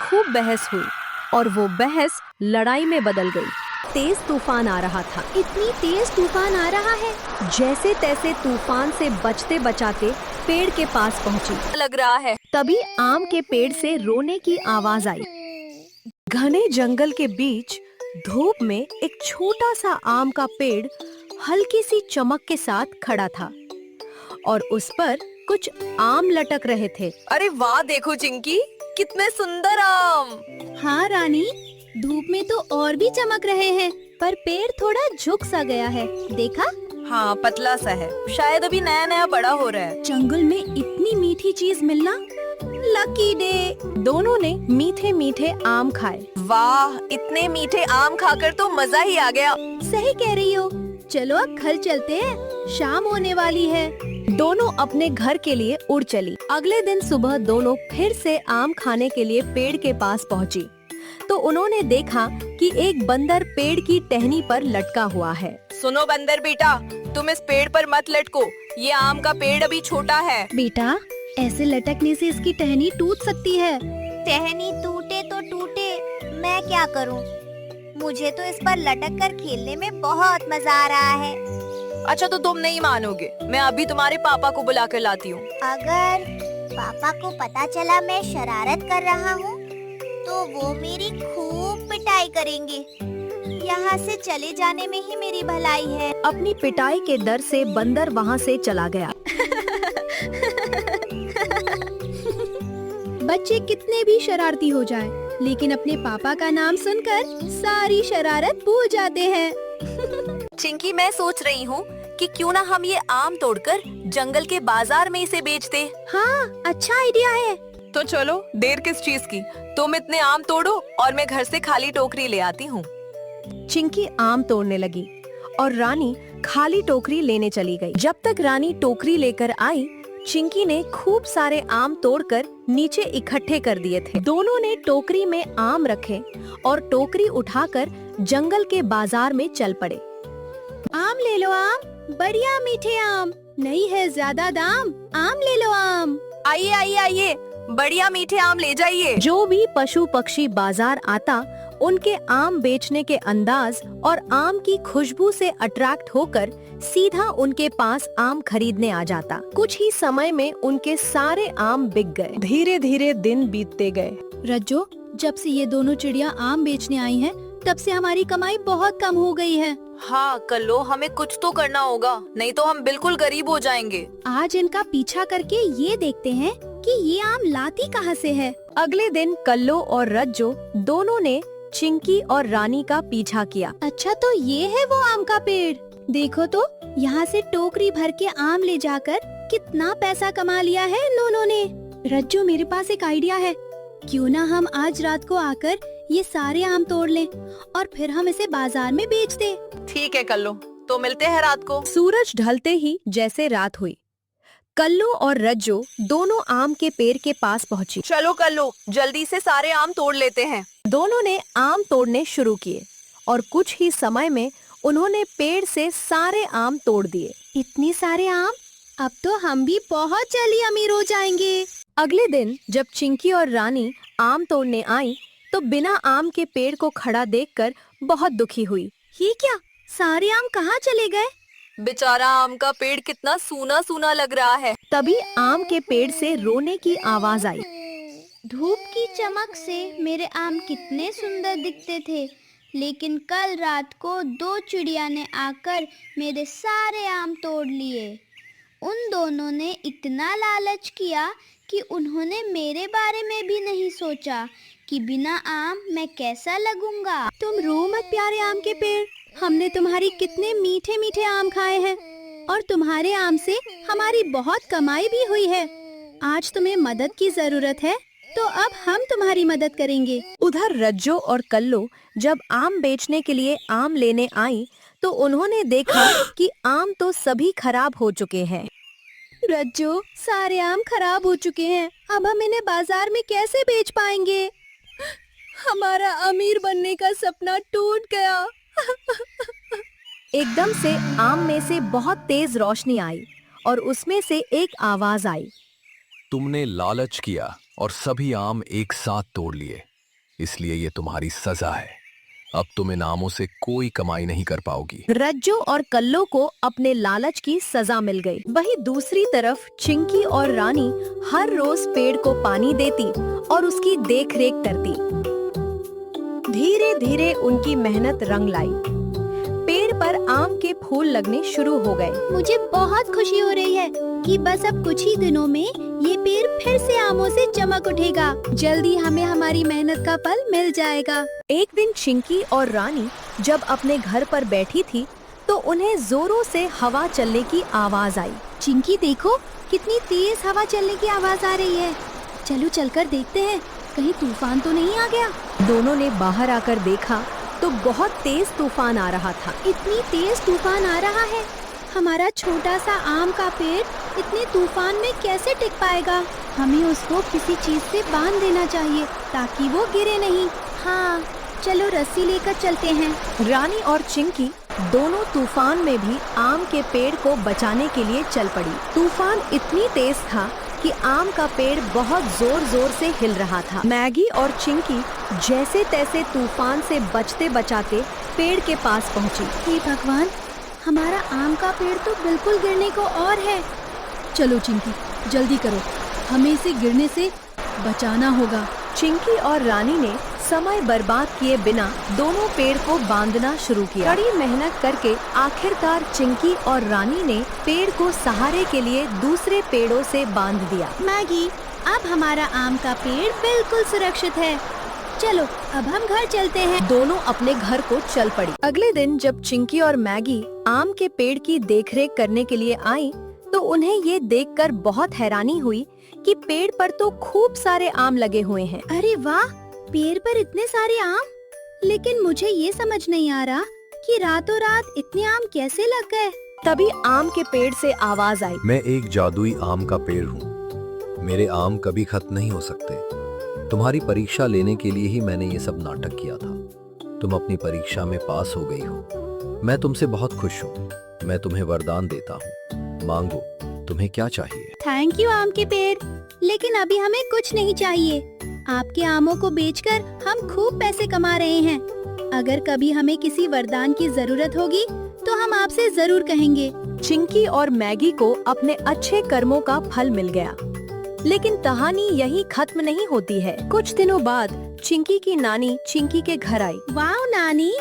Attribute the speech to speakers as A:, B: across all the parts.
A: खूब बहस हुई और वो बहस लड़ाई में बदल गई। तेज तूफान आ रहा था।
B: इतनी तेज तूफान आ रहा है।
A: जैसे तैसे तूफान से बचते बचाते पेड़ के पास पहुंची।
B: लग रहा है।
A: तभी आम के पेड़ से रोने की आवाज आई। घने जंगल के बीच धूप में एक छोटा सा आम का पेड़ हल्की सी चमक के साथ खड़ा था और उस पर कुछ आम लटक रहे थे।
B: अरे वाह, देखो चिंकी, कितने सुंदर आम। हाँ रानी, धूप में तो और भी चमक रहे हैं, पर पेड़ थोड़ा झुक सा गया है, देखा? हाँ, पतला सा है, शायद अभी नया नया बड़ा हो रहा है। जंगल में इतनी मीठी चीज मिलना, लकी डे।
A: दोनों ने मीठे मीठे आम खाए।
B: वाह, इतने मीठे आम खाकर तो मजा ही आ गया। सही कह रही हो। चलो अब घर चलते हैं, शाम होने वाली है।
A: दोनों अपने घर के लिए उड़ चली। अगले दिन सुबह दोनों फिर से आम खाने के लिए पेड़ के पास पहुंची तो उन्होंने देखा कि एक बंदर पेड़ की टहनी पर लटका हुआ है।
B: सुनो बंदर बेटा, तुम इस पेड़ पर मत लटको, ये आम का पेड़ अभी छोटा है। बेटा, ऐसे लटकने से इसकी टहनी टूट सकती है।
C: टहनी टूटे तो टूटे, मैं क्या करूं? मुझे तो इस पर लटक कर खेलने में बहुत मजा आ रहा है।
B: अच्छा, तो तुम नहीं मानोगे, मैं अभी तुम्हारे पापा को बुला कर लाती हूँ।
C: अगर पापा को पता चला मैं शरारत कर रहा हूँ, तो वो मेरी खूब पिटाई करेंगे। यहाँ से चले जाने में ही मेरी भलाई है।
A: अपनी पिटाई के डर से बंदर वहाँ से चला गया।
B: बच्चे कितने भी शरारती हो जाएं, लेकिन अपने पापा का नाम सुनकर सारी शरारत भूल जाते हैं। चिंकी, मैं सोच रही हूँ कि क्यों ना हम ये आम तोड़कर जंगल के बाजार में इसे बेच दे। हाँ, अच्छा आइडिया है। तो चलो, देर किस चीज की, तुम इतने आम तोड़ो और मैं घर से खाली टोकरी ले आती हूँ।
A: चिंकी आम तोड़ने लगी और रानी खाली टोकरी लेने चली गई। जब तक रानी टोकरी लेकर आई, चिंकी ने खूब सारे आम तोड़कर नीचे इकट्ठे कर दिए थे। दोनों ने टोकरी में आम रखे और टोकरी उठाकर जंगल के बाजार में चल पड़े।
B: आम ले लो आम, बढ़िया मीठे आम, नहीं है ज्यादा दाम, आम ले लो आम। आइए आइए आइए, बढ़िया मीठे आम ले जाइए।
A: जो भी पशु पक्षी बाजार आता, उनके आम बेचने के अंदाज और आम की खुशबू से अट्रैक्ट होकर सीधा उनके पास आम खरीदने आ जाता। कुछ ही समय में उनके सारे आम बिक गए। धीरे धीरे दिन बीतते गए।
B: रज्जो, जब से ये दोनों चिड़िया आम बेचने आई हैं, तब से हमारी कमाई बहुत कम हो गई है। हाँ कल्लो, हमें कुछ तो करना होगा, नहीं तो हम बिल्कुल गरीब हो जाएंगे। आज इनका पीछा करके ये देखते हैं कि ये आम लाती कहाँ से है।
A: अगले दिन कल्लो और रज्जो दोनों ने चिंकी और रानी का पीछा किया।
B: अच्छा, तो ये है वो आम का पेड़। देखो तो, यहाँ से टोकरी भर के आम ले जाकर कितना पैसा कमा लिया है इन दोनों ने। रज्जो, मेरे पास एक आइडिया है, क्यों ना हम आज रात को आकर ये सारे आम तोड़ लें और फिर हम इसे बाजार में बेच दें। ठीक है कल्लो, तो मिलते हैं रात को।
A: सूरज ढलते ही जैसे रात हुई, कल्लो और रज्जो दोनों आम के पेड़ के पास पहुंची।
B: चलो कल्लो, जल्दी से सारे आम तोड़ लेते हैं।
A: दोनों ने आम तोड़ने शुरू किए और कुछ ही समय में उन्होंने पेड़ से सारे आम तोड़ दिए।
B: इतनी सारे आम, अब तो हम भी बहुत जल्दी अमीर हो जाएंगे।
A: अगले दिन जब चिंकी और रानी आम तोड़ने आई, तो बिना आम के पेड़ को खड़ा देखकर बहुत दुखी हुई।
B: ये क्या, सारे आम कहाँ चले गए? बेचारा आम का पेड़ कितना सूना सूना लग रहा है।
A: तभी आम के पेड़ से रोने की आवाज आई।
C: धूप की चमक से मेरे आम कितने सुंदर दिखते थे, लेकिन कल रात को दो चिड़िया ने आकर मेरे सारे आम तोड़ लिए। उन दोनों ने इतना लालच किया कि उन्होंने मेरे बारे में भी नहीं सोचा कि बिना आम मैं कैसा लगूंगा।
B: तुम रो मत प्यारे आम के पेड़, हमने तुम्हारी कितने मीठे मीठे आम खाए हैं और तुम्हारे आम से हमारी बहुत कमाई भी हुई है। आज तुम्हें मदद की जरूरत है, तो अब हम तुम्हारी मदद करेंगे।
A: उधर रज्जो और कल्लो जब आम बेचने के लिए आम लेने आई, तो उन्होंने देखा कि आम तो सभी खराब हो चुके हैं।
B: रज्जो, सारे आम खराब हो चुके हैं, अब हम इन्हें बाजार में कैसे बेच पाएंगे? हमारा अमीर बनने का सपना टूट गया।
A: एकदम से आम में से बहुत तेज रोशनी आई और उसमें से एक आवाज आई।
D: तुमने लालच किया और सभी आम एक साथ तोड़ लिए। इसलिए ये तुम्हारी सजा है। अब तुम इन आमों से कोई कमाई नहीं कर पाओगी।
A: रज्जो और कल्लो को अपने लालच की सजा मिल गई। वहीं दूसरी तरफ चिंकी और रानी हर रोज पेड़ को पानी देती और उसकी देखरेख करती। धीरे धीरे उनकी मेहनत रंग लाई। पेड़ पर आम के फूल लगने शुरू हो गए।
C: मुझे बहुत खुशी हो रही है कि बस अब कुछ ही दिनों में ये पेड़ फिर से आमों से चमक उठेगा। जल्दी हमें हमारी मेहनत का फल मिल जाएगा।
A: एक दिन चिंकी और रानी जब अपने घर पर बैठी थी तो उन्हें जोरों से हवा चलने की आवाज आई।
C: चिंकी देखो, कितनी तेज हवा चलने की आवाज आ रही है। चलो चलकर देखते हैं, कहीं तूफान तो नहीं आ गया।
A: दोनों ने बाहर आकर देखा तो बहुत तेज तूफान आ रहा था।
C: इतनी तेज तूफान आ रहा है, हमारा छोटा सा आम का पेड़ इतने तूफान में कैसे टिक पाएगा? हमें उसको किसी चीज से बांध देना चाहिए ताकि वो गिरे नहीं। हाँ, चलो रस्सी लेकर चलते हैं।
A: रानी और चिंकी दोनों तूफान में भी आम के पेड़ को बचाने के लिए चल पड़ी। तूफान इतनी तेज था कि आम का पेड़ बहुत जोर जोर से हिल रहा था। मैगी और चिंकी जैसे तैसे तूफान से बचते बचाते पेड़ के पास पहुंची।
C: हे भगवान, हमारा आम का पेड़ तो बिल्कुल गिरने को और है।
B: चलो चिंकी, जल्दी करो, हमें इसे गिरने से बचाना होगा।
A: चिंकी और रानी ने समय बर्बाद किए बिना दोनों पेड़ को बांधना शुरू किया। कड़ी मेहनत करके आखिरकार चिंकी और रानी ने पेड़ को सहारे के लिए दूसरे पेड़ों से बांध दिया।
C: मैगी, अब हमारा आम का पेड़ बिल्कुल सुरक्षित है। चलो अब हम घर चलते हैं।
A: दोनों अपने घर को चल पड़ी। अगले दिन जब चिंकी और मैगी आम के पेड़ की देखरेख करने के लिए आई तो उन्हें ये देखकर बहुत हैरानी हुई कि पेड़ पर तो खूब सारे आम लगे हुए हैं।
C: अरे वाह, पेड़ पर इतने सारे आम। लेकिन मुझे ये समझ नहीं आ रहा कि रातों रात इतने आम कैसे लग गए।
A: तभी आम के पेड़ से आवाज आई।
D: मैं एक जादुई आम का पेड़ हूँ। मेरे आम कभी खत्म नहीं हो सकते। तुम्हारी परीक्षा लेने के लिए ही मैंने ये सब नाटक किया था। तुम अपनी परीक्षा में पास हो गई हो। मैं तुमसे बहुत खुश हूँ। मैं तुम्हें वरदान देता हूँ। मांगो, तुम्हें क्या चाहिए?
C: थैंक यू आम के पेड़, लेकिन अभी हमें कुछ नहीं चाहिए। आपके आमों को बेचकर हम खूब पैसे कमा रहे हैं। अगर कभी हमें किसी वरदान की जरूरत होगी तो हम आपसे जरूर कहेंगे।
A: चिंकी और मैगी को अपने अच्छे कर्मों का फल मिल गया। लेकिन कहानी यही खत्म नहीं होती है। कुछ दिनों बाद चिंकी की नानी चिंकी के घर आई।
C: वाह नानी,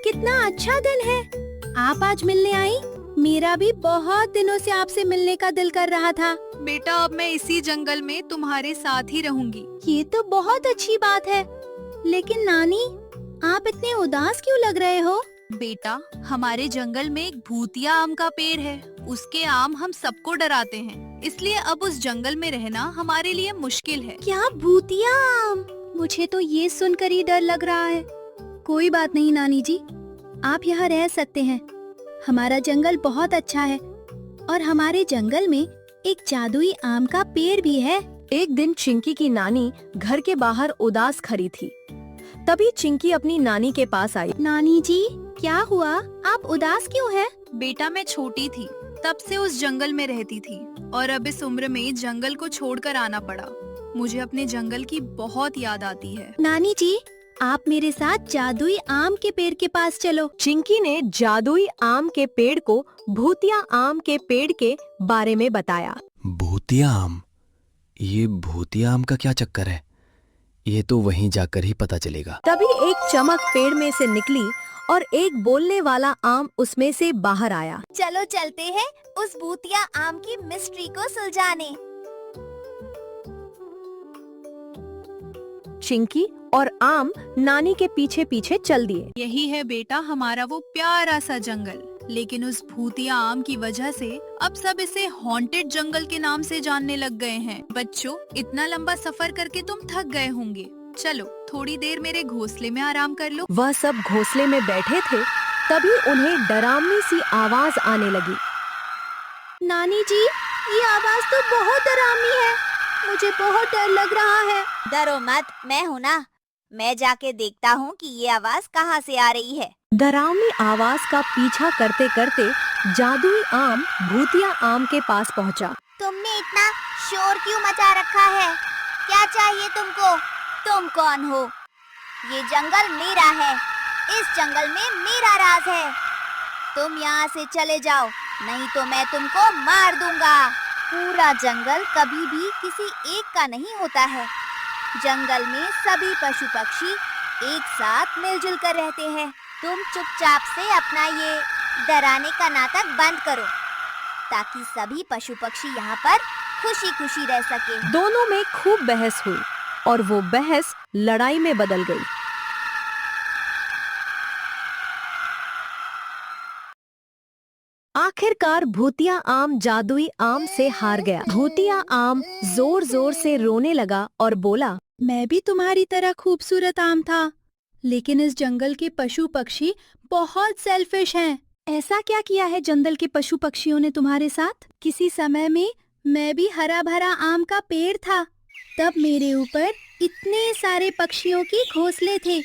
C: कितना अच्छा दिन है, आप आज मिलने आई। मेरा भी बहुत दिनों से आपसे मिलने का दिल कर रहा था।
B: बेटा, अब मैं इसी जंगल में तुम्हारे साथ ही रहूंगी।
C: ये तो बहुत अच्छी बात है। लेकिन नानी, आप इतने उदास क्यों लग रहे हो?
B: बेटा, हमारे जंगल में एक भूतिया आम का पेड़ है। उसके आम हम सबको डराते हैं, इसलिए अब उस जंगल में रहना हमारे लिए मुश्किल है।
C: क्या भूतिया आम? मुझे तो ये सुनकर ही डर लग रहा है। कोई बात नहीं नानी जी, आप यहाँ रह सकते हैं। हमारा जंगल बहुत अच्छा है और हमारे जंगल में एक जादुई आम का पेड़ भी है।
A: एक दिन चिंकी की नानी घर के बाहर उदास खड़ी थी। तभी चिंकी अपनी नानी के पास आई।
C: नानी जी, क्या हुआ? आप उदास क्यों हैं?
B: बेटा, मैं छोटी थी तब से उस जंगल में रहती थी और अब इस उम्र में जंगल को छोड़कर आना पड़ा। मुझे अपने जंगल की बहुत याद आती है।
C: नानी जी, आप मेरे साथ जादुई आम के पेड़ के पास चलो।
A: चिंकी ने जादुई आम के पेड़ को भूतिया आम के पेड़ के बारे में बताया।
E: भूतिया आम? ये भूतिया आम का क्या चक्कर है? ये तो वहीं जाकर ही पता चलेगा।
A: तभी एक चमक पेड़ में से निकली और एक बोलने वाला आम उसमें से बाहर आया।
C: चलो चलते हैं उस भूतिया आम की मिस्ट्री को सुलझाने।
A: चिंकी और आम नानी के पीछे पीछे चल दिए।
B: यही है बेटा हमारा वो प्यारा सा जंगल। लेकिन उस भूतिया आम की वजह से अब सब इसे हॉन्टेड जंगल के नाम से जानने लग गए हैं। बच्चों, इतना लंबा सफर करके तुम थक गए होंगे। चलो थोड़ी देर मेरे घोंसले में आराम कर लो।
A: वह सब घोंसले में बैठे थे, तभी उन्हें डरावनी सी आवाज आने लगी।
C: नानी जी, ये आवाज तो बहुत डरावनी है। मुझे बहुत डर लग रहा है।
F: डरो मत, मैं हूँ ना। मैं जाके देखता हूँ कि ये आवाज कहाँ से आ रही है।
A: डरावनी आवाज का पीछा करते करते जादुई आम भूतिया आम के पास पहुंचा।
F: तुमने इतना शोर क्यों मचा रखा है? क्या चाहिए तुमको? तुम कौन हो? ये जंगल मेरा है। इस जंगल में मेरा राज है। तुम यहाँ से चले जाओ, नहीं तो मैं तुमको मार दूंगा। पूरा जंगल कभी भी किसी एक का नहीं होता है। जंगल में सभी पशु पक्षी एक साथ मिलजुल कर रहते हैं। तुम चुपचाप से अपना ये डराने का नाटक बंद करो, ताकि सभी पशु पक्षी यहाँ पर खुशी खुशी रह सके।
A: दोनों में खूब बहस हुई और वो बहस लड़ाई में बदल गई। आखिरकार भूतिया आम जादुई आम से हार गया। भूतिया आम जोर जोर से रोने लगा और बोला,
B: मैं भी तुम्हारी तरह खूबसूरत आम था, लेकिन इस जंगल के पशु पक्षी बहुत सेल्फिश हैं। ऐसा क्या किया है जंगल के पशु पक्षियों ने तुम्हारे साथ? किसी समय में मैं भी हरा भरा आम का पेड़ था, तब मेरे ऊपर इतने सारे पक्षियों की घोंसले थे।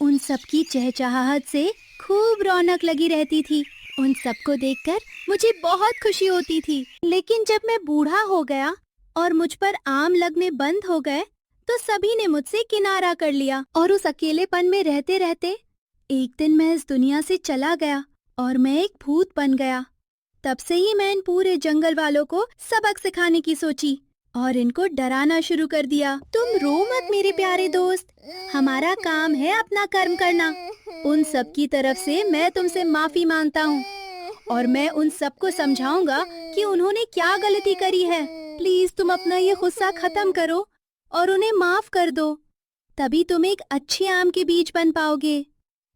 B: उन सबकी चहचहाहट से खूब रौनक लगी रहती थी। उन सबको देखकर मुझे बहुत खुशी होती थी। लेकिन जब मैं बूढ़ा हो गया और मुझ पर आम लगने बंद हो गए, तो सभी ने मुझसे किनारा कर लिया और उस अकेलेपन में रहते रहते एक दिन मैं इस दुनिया से चला गया और मैं एक भूत बन गया। तब से ही मैं इन पूरे जंगल वालों को सबक सिखाने की सोची और इनको डराना शुरू कर दिया। तुम रो मत मेरे प्यारे दोस्त, हमारा काम है अपना कर्म करना। उन सब की तरफ से मैं तुमसे माफी मांगता हूँ और मैं उन सबको समझाऊंगा कि उन्होंने क्या गलती करी है। प्लीज तुम अपना ये गुस्सा खत्म करो और उन्हें माफ कर दो, तभी तुम एक अच्छे आम के बीज बन पाओगे।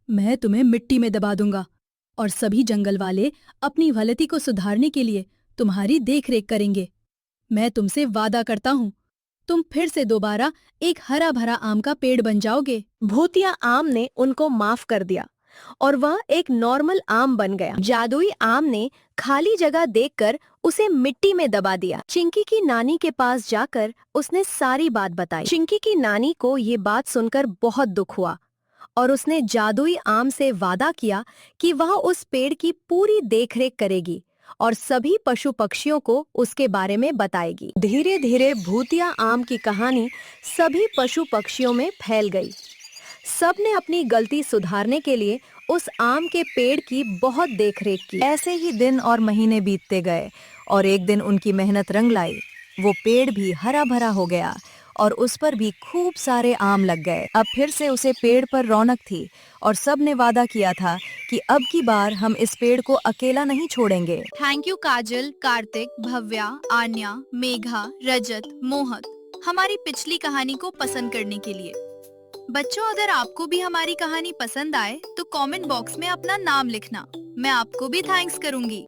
B: मैं तुम्हें मिट्टी में दबा दूंगा और सभी जंगल वाले अपनी गलती को सुधारने के लिए तुम्हारी देखरेख करेंगे। मैं तुमसे वादा करता हूँ, तुम फिर से दोबारा एक हरा भरा आम का पेड़ बन जाओगे।
A: भूतिया आम ने उनको माफ कर दिया और वह एक नॉर्मल आम बन गया। जादुई आम ने खाली जगह देखकर उसे मिट्टी में दबा दिया। चिंकी की नानी के पास जाकर उसने सारी बात बताई। चिंकी की नानी को ये बात सुनकर बहुत दुख हुआ और उसने जादुई आम से वादा किया कि वह उस पेड़ की पूरी देखरेख करेगी और सभी पशु पक्षियों को उसके बारे में बताएगी। धीरे धीरे भूतिया आम की कहानी सभी पशु पक्षियों में फैल गई। सब ने अपनी गलती सुधारने के लिए उस आम के पेड़ की बहुत देखरेख की। ऐसे ही दिन और महीने बीतते गए और एक दिन उनकी मेहनत रंग लाई। वो पेड़ भी हरा भरा हो गया और उस पर भी खूब सारे आम लग गए। अब फिर से उसे पेड़ पर रौनक थी और सब ने वादा किया था कि अब की बार हम इस पेड़ को अकेला नहीं छोड़ेंगे।
B: थैंक यू काजल, कार्तिक, भव्या, आन्या, मेघा, रजत, मोहक हमारी पिछली कहानी को पसंद करने के लिए। बच्चों, अगर आपको भी हमारी कहानी पसंद आए तो कमेंट बॉक्स में अपना नाम लिखना। मैं आपको भी थैंक्स करूंगी।